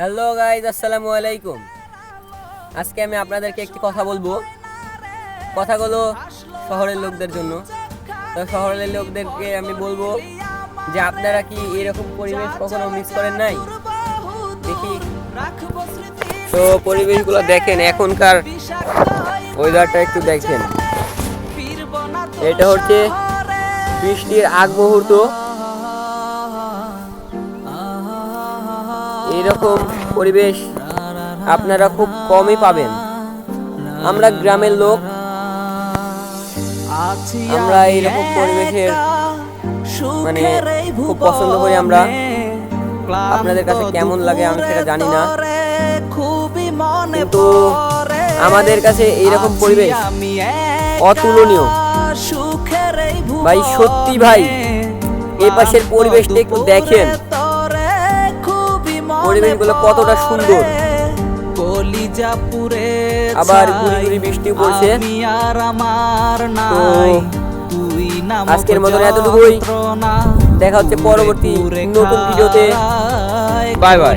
Hello guys, আসসালামু আলাইকুম। আজকে আমি আপনাদেরকে একটি কথা বলবো। কথাগুলো শহরের লোকদের জন্য। তো শহরের লোকদেরকে আমি বলবো যে আপনারা কি এরকম পরিবেশ কখনো মিস করেন নাই? দেখি তো পরিবেশগুলো দেখেন, এখনকার ওয়েদারটা একটু দেখেন। এটা হচ্ছে বৃষ্টির আগ মুহূর্ত। এইরকম পরিবেশ আপনারা খুব কমই পাবেন। আমরা গ্রামের লোক, আমরা এইরকম পরিবেশের মানে খুব পছন্দ করি। আমরা আপনাদের কাছে কেমন লাগে আমি সেটা জানি না, কিন্তু আমাদের কাছে এইরকম পরিবেশ অতুলনীয় ভাই। সত্যি ভাই, এই পাশের পরিবেশটা একটু দেখেন, পরিবেশগুলো কতটা সুন্দর। আবার গুড়ি গুড়ি বৃষ্টি পড়ছে। তো আজকের মতন এতটুকুই। দেখা হচ্ছে পরবর্তী নতুন ভিডিওতে। Bye bye.